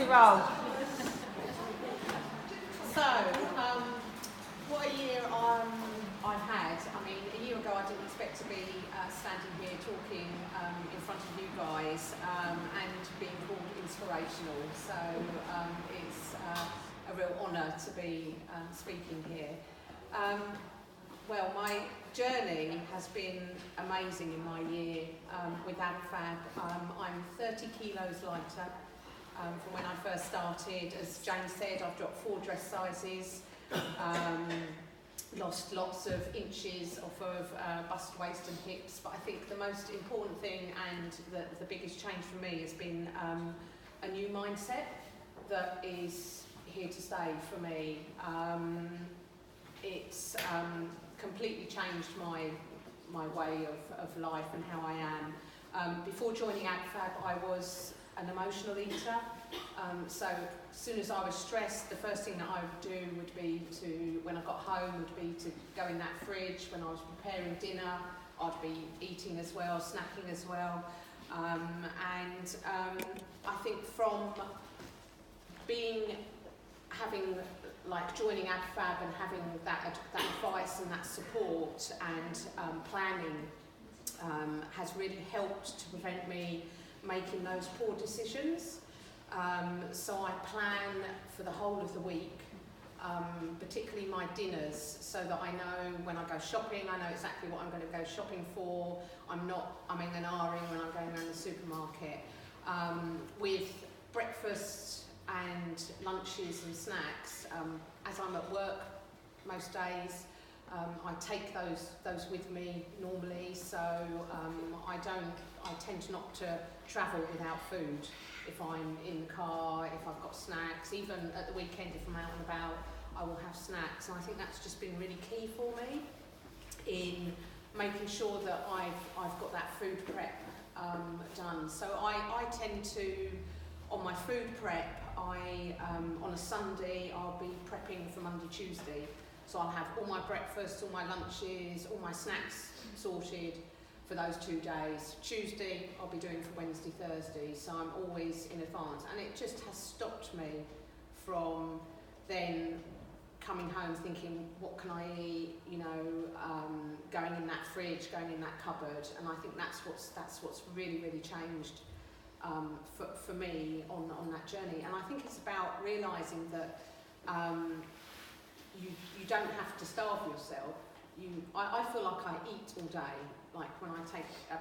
to roll. So, what a year I've had. I mean, a year ago I didn't expect to be standing here talking in front of you guys and being called inspirational. So it's a real honour to be speaking here. Well, my journey has been amazing in my year with AdFab. I'm 30 kilos lighter from when I first started. As Jane said, I've dropped 4 dress sizes, lost lots of inches off of bust, waist and hips, but I think the most important thing and the biggest change for me has been a new mindset that is here to stay for me. It's completely changed my way of life and how I am. Before joining AdFab, I was an emotional eater. So as soon as I was stressed, the first thing that I would do would be to, when I got home, would be to go in that fridge. When I was preparing dinner, I'd be eating as well, snacking as well. I think from joining AdFab and having that advice and that support and planning has really helped to prevent me making those poor decisions. So I plan for the whole of the week, particularly my dinners, so that I know when I go shopping, I know exactly what I'm going to go shopping for. I'm not umming and ahhing when I'm going around the supermarket. With breakfast and lunches and snacks, as I'm at work most days, I take those with me normally, so I tend not to travel without food. If I'm in the car, if I've got snacks, even at the weekend if I'm out and about, I will have snacks. And I think that's just been really key for me in making sure that I've got that food prep done. So I tend to, on my food prep, on a Sunday I'll be prepping for Monday, Tuesday. So I'll have all my breakfasts, all my lunches, all my snacks sorted for those 2 days. Tuesday I'll be doing for Wednesday, Thursday, so I'm always in advance. And it just has stopped me from then coming home thinking, what can I eat, going in that fridge, going in that cupboard. And I think that's what's really, really changed for me on that journey. And I think it's about realising that you don't have to starve yourself. I feel like I eat all day. Like when I take a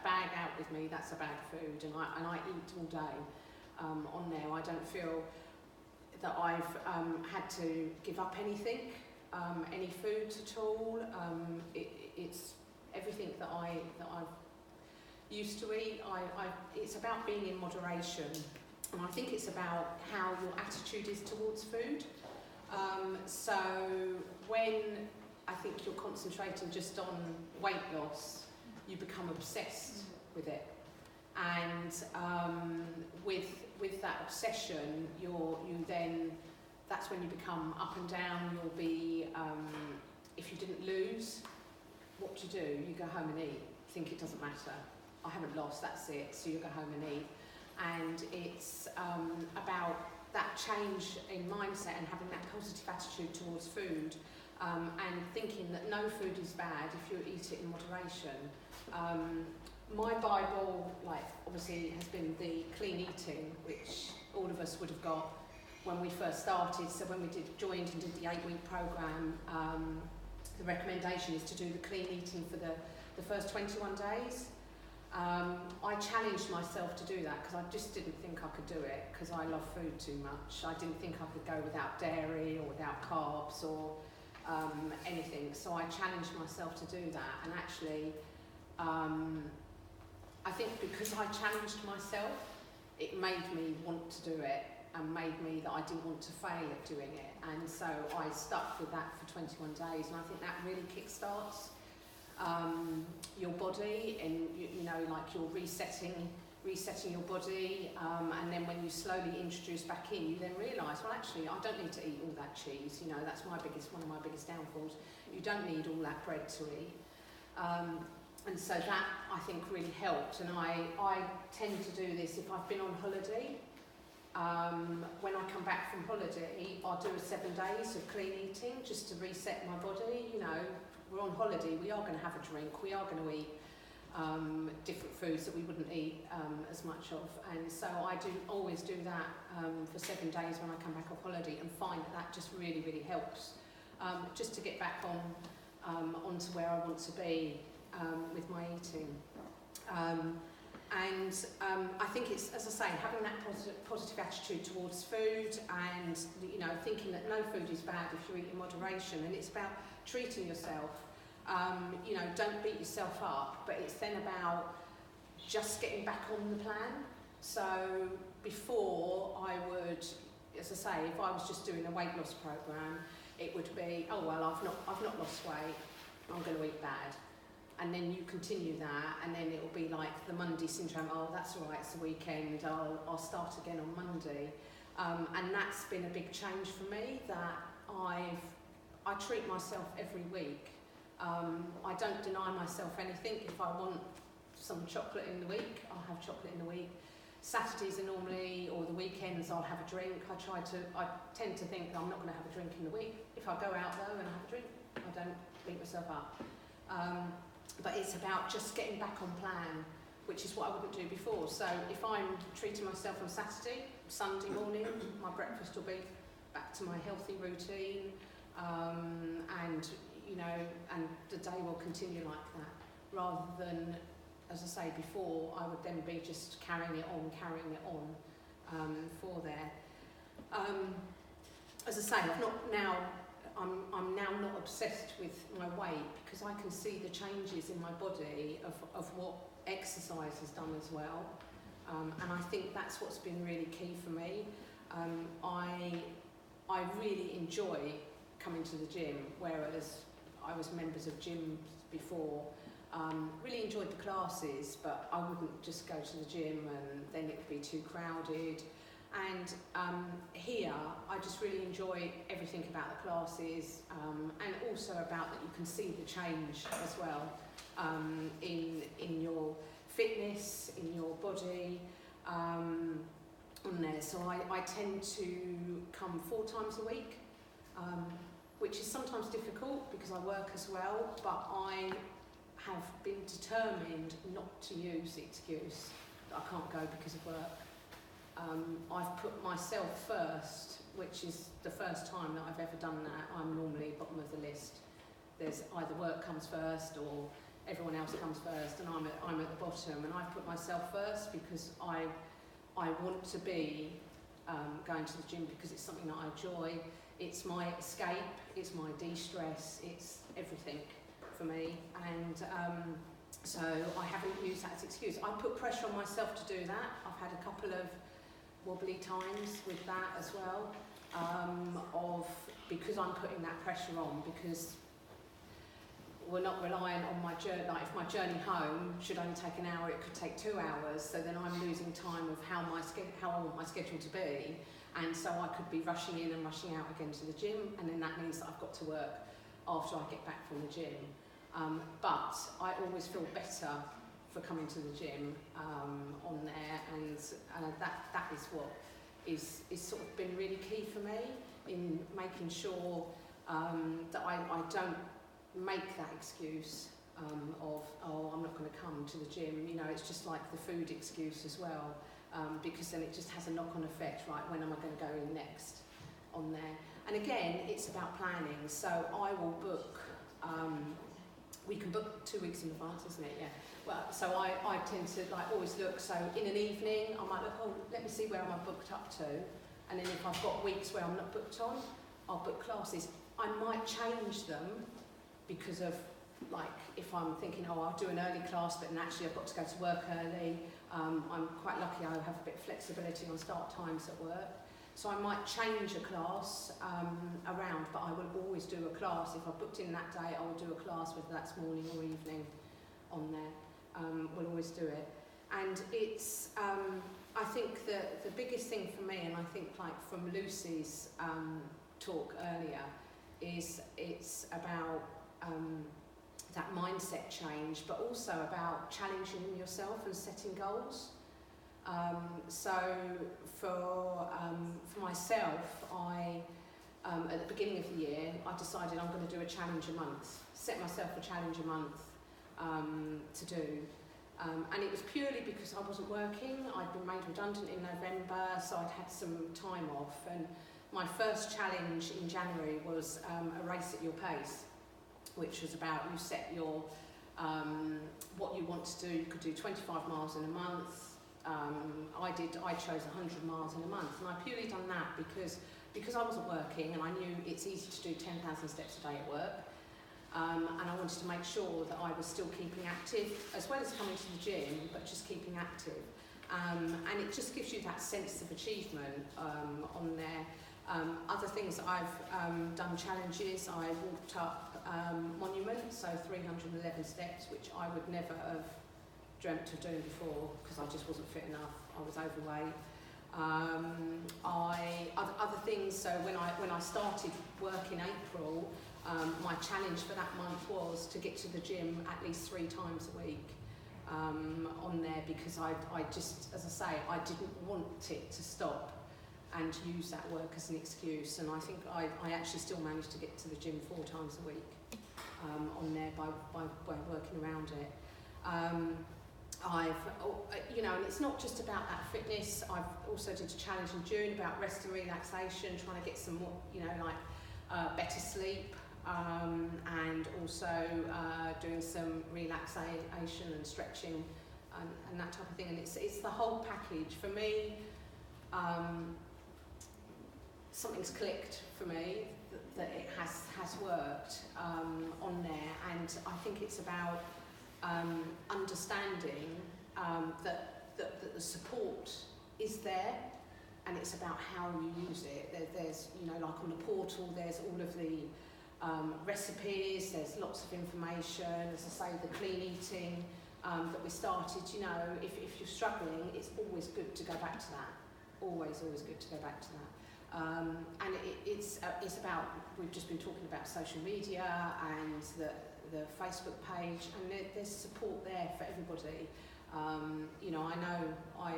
bag out with me, that's a bag of food, and I eat all day on there. I don't feel that I've had to give up anything, any foods at all. It's everything that I've used to eat. It's about being in moderation, and I think it's about how your attitude is towards food. So when I think you're concentrating just on weight loss, you become obsessed with it, and with that obsession, that's when you become up and down. You'll be, if you didn't lose, what do? You go home and eat. Think it doesn't matter. I haven't lost. That's it. So you go home and eat, and it's about that change in mindset and having that positive attitude towards food. And thinking that no food is bad if you eat it in moderation. My Bible, obviously, has been the clean eating, which all of us would have got when we first started. So when we joined and did the 8-week programme, the recommendation is to do the clean eating for the first 21 days. I challenged myself to do that because I just didn't think I could do it because I love food too much. I didn't think I could go without dairy or without carbs or anything, so I challenged myself to do that. And actually, I think because I challenged myself, it made me want to do it and made me that I didn't want to fail at doing it. And so I stuck with that for 21 days, and I think that really kickstarts your body, and you're resetting your body, and then when you slowly introduce back in, you then realise, well, actually, I don't need to eat all that cheese. That's one of my biggest downfalls. You don't need all that bread to eat. And so that, I think, really helped. And I tend to do this if I've been on holiday. when I come back from holiday, I'll do a 7 days of clean eating just to reset my body. You know, we're on holiday, we are going to have a drink, we are going to eat different foods that we wouldn't eat as much of, and so I do always do that for 7 days when I come back off holiday, and find that just really, really helps just to get back onto where I want to be with my eating. I think it's, as I say, having that positive attitude towards food, and you know, thinking that no food is bad if you eat in moderation, and it's about treating yourself. You know, don't beat yourself up, but it's then about just getting back on the plan. So before, I would, as I say, if I was just doing a weight loss program, it would be, oh well, I've not lost weight, I'm going to eat bad. And then you continue that, and then it will be like the Monday syndrome. Oh, that's all right, it's the weekend. I'll start again on Monday. And that's been a big change for me. That I treat myself every week. I don't deny myself anything. If I want some chocolate in the week, I'll have chocolate in the week. Saturdays are normally, or the weekends, I'll have a drink. I tend to think I'm not going to have a drink in the week. If I go out though and have a drink, I don't beat myself up. But it's about just getting back on plan, which is what I wouldn't do before. So if I'm treating myself on Saturday, Sunday morning, my breakfast will be back to my healthy routine, and you know, and the day will continue like that, rather than, as I say before, I would then be just carrying it on for there. As I say, I'm now not obsessed with my weight, because I can see the changes in my body of what exercise has done as well. And I think that's what's been really key for me. I really enjoy coming to the gym, whereas I was members of gyms before. Really enjoyed the classes, but I wouldn't just go to the gym and then it would be too crowded. And here, I just really enjoy everything about the classes, and also about that you can see the change as well in your fitness, in your body, on there. So I tend to come 4 times a week, which is sometimes difficult because I work as well, but I have been determined not to use the excuse that I can't go because of work. I've put myself first, which is the first time that I've ever done that. I'm normally bottom of the list. There's either work comes first or everyone else comes first, and I'm at the bottom. And I've put myself first because I want to be going to the gym because it's something that I enjoy. It's my escape, it's my de-stress, it's everything for me. And so I haven't used that as an excuse. I put pressure on myself to do that. I've had a couple of wobbly times with that as well, because I'm putting that pressure on, because we're not relying on my journey. Like if my journey home should only take an hour, it could take 2 hours, so then I'm losing time of how I want my schedule to be, and so I could be rushing in and rushing out again to the gym, and then that means that I've got to work after I get back from the gym. But I always feel better for coming to the gym on there, and that is what is sort of been really key for me in making sure that I don't make that excuse of, oh, I'm not going to come to the gym. You know, it's just like the food excuse as well, because then it just has a knock-on effect, right? When am I going to go in next on there? And again, it's about planning. So I will book, we can book 2 weeks in advance, isn't it? Yeah. Well, so I tend to like always look, so in an evening, I might look, oh, let me see where am I booked up to. And then if I've got weeks where I'm not booked on, I'll book classes. I might change them because of, like, if I'm thinking, oh, I'll do an early class, but then actually I've got to go to work early. I'm quite lucky I have a bit of flexibility on start times at work. So I might change a class around, but I will always do a class. If I've booked in that day, I will do a class, whether that's morning or evening on there. We'll always do it. And it's, I think that the biggest thing for me, and I think like from Lucy's talk earlier, is it's about that mindset change, but also about challenging yourself and setting goals. So for myself, at the beginning of the year, I decided I'm going to do a challenge a month, set myself a challenge a month to do. And it was purely because I wasn't working. I'd been made redundant in November, so I'd had some time off. And my first challenge in January was a race at your pace, which was about you set your what you want to do. You could do 25 miles in a month. I chose 100 miles in a month, and I purely done that because I wasn't working, and I knew it's easy to do 10,000 steps a day at work. And I wanted to make sure that I was still keeping active, as well as coming to the gym, but just keeping active. And it just gives you that sense of achievement on there. Other things I've done challenges. I walked up Monument, so 311 steps, which I would never have dreamt of doing before because I just wasn't fit enough. I was overweight. Other things. So when I started work in April, my challenge for that month was to get to the gym at least 3 times a week on there, because I just, as I say, I didn't want it to stop and use that work as an excuse. And I think I actually still managed to get to the gym 4 times a week on there by working around it. And it's not just about that fitness. I've also did a challenge in June about rest and relaxation, trying to get some more, better sleep, and also doing some relaxation and stretching and that type of thing. And it's the whole package. For me, something's clicked for me that it has worked on there, and I think it's about understanding that the support is there, and it's about how you use it. There's like on the portal, there's all of the recipes, there's lots of information. As I say, the clean eating that we started, if you're struggling, it's always good to go back to that. Always good to go back to that. And it's about, we've just been talking about social media and the Facebook page, and there's support there for everybody. I know I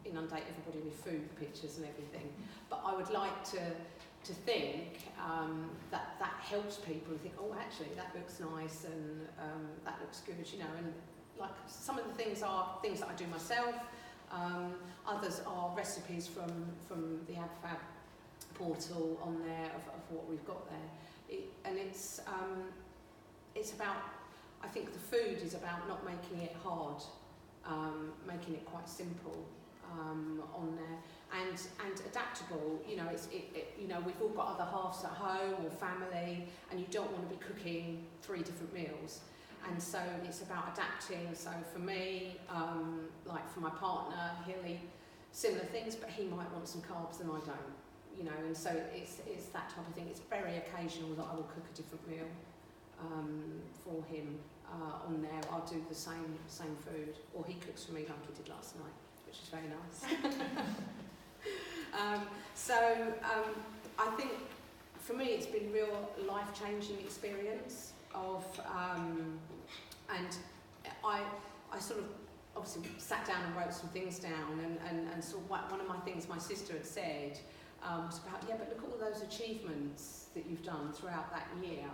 inundate everybody with food pictures and everything, but I would like to think that helps people think, oh, actually that looks nice, and that looks good, and like some of the things are things that I do myself, others are recipes from the AdFab portal on there of what we've got there. And it's about, I think the food is about not making it hard, making it quite simple on there, and adaptable. We've all got other halves at home or family, and you don't want to be cooking 3 different meals, and so it's about adapting. So for me, like for my partner, he'll eat similar things, but he might want some carbs and I don't. And so it's that type of thing. It's very occasional that I will cook a different meal for him on there. I'll do the same food, or he cooks for me like he did last night, which is very nice. I think for me it's been real life-changing experience of, and I sort of obviously sat down and wrote some things down, and sort of one of my things my sister had said was about, but look at all those achievements that you've done throughout that year.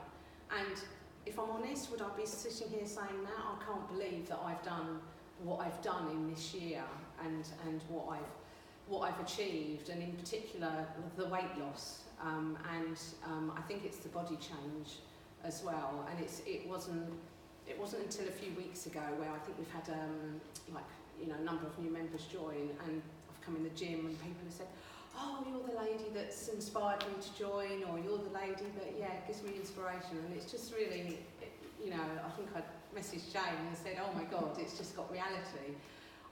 And if I'm honest, would I be sitting here saying that? I can't believe that I've done what I've done in this year, and what I've achieved, and in particular the weight loss. I think it's the body change as well. And it wasn't until a few weeks ago where I think we've had a number of new members join, and I've come in the gym and people have said, oh, you're the lady that's inspired me to join, or you're the lady that gives me inspiration. And it's just really, I think I messaged Jane and said, oh my God, it's just got reality.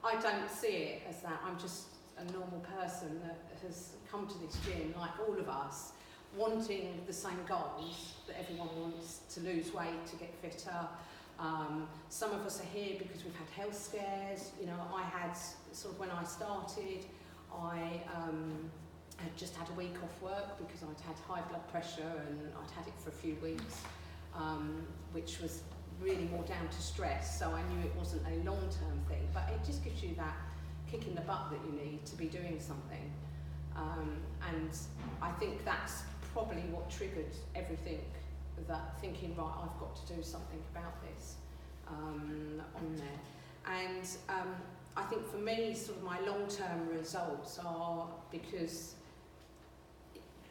I don't see it as that. I'm just a normal person that has come to this gym, like all of us, wanting the same goals that everyone wants: to lose weight, to get fitter. Some of us are here because we've had health scares. I had, sort of when I started, I had just had a week off work because I'd had high blood pressure, and I'd had it for a few weeks, which was really more down to stress, so I knew it wasn't a long-term thing, but it just gives you that kick in the butt that you need to be doing something. And I think that's probably what triggered everything, that thinking, right, I've got to do something about this on there. And I think for me, sort of my long-term results are because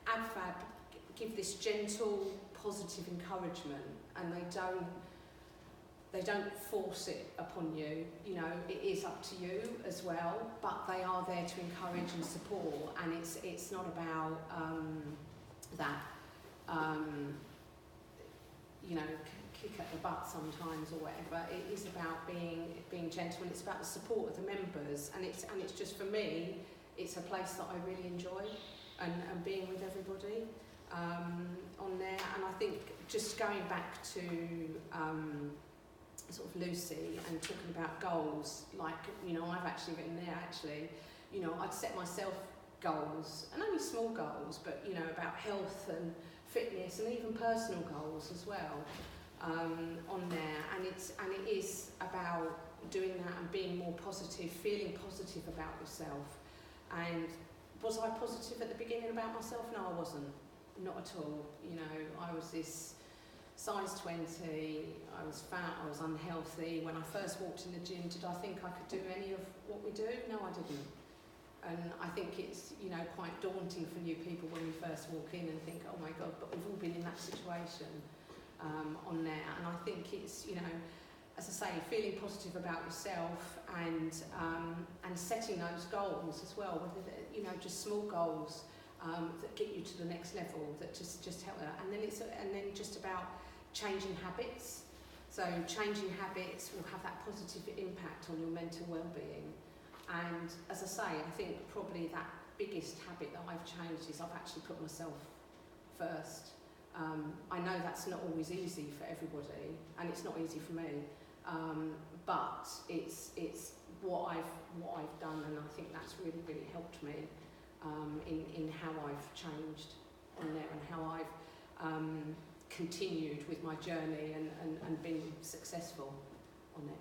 ABFAB give this gentle, positive encouragement, and they don't force it upon you. You know, it is up to you as well, but they are there to encourage and support, and it's not about that you know, kick at the butt sometimes or whatever. It is about being gentle, and it's about the support of the members, and it's just, for me, it's a place that I really enjoy, and being with everybody on there. And I think just going back to sort of Lucy and talking about goals, like, you know, I've actually written there, you know, I'd set myself goals, and only small goals, but, you know, about health and fitness and even personal goals as well on there. And it is about doing that and being more positive, feeling positive about yourself. And was I positive at the beginning about myself? No, I wasn't. Not at all. You know, I was this size 20, I was fat, I was unhealthy. When I first walked in the gym, did I think I could do any of what we do? No, I didn't. And I think it's, you know, quite daunting for new people when we first walk in and think, oh my God, but we've all been in that situation on there. And I think it's, you know, as I say, feeling positive about yourself and setting those goals as well, whether they're, you know, just small goals that get you to the next level, that just help that. And then just about changing habits. So changing habits will have that positive impact on your mental well-being. And as I say, I think probably that biggest habit that I've changed is I've actually put myself first. I know that's not always easy for everybody, and it's not easy for me, but it's what I've done, and I think that's really, really helped me in how I've changed on there, and how I've continued with my journey and been successful on it.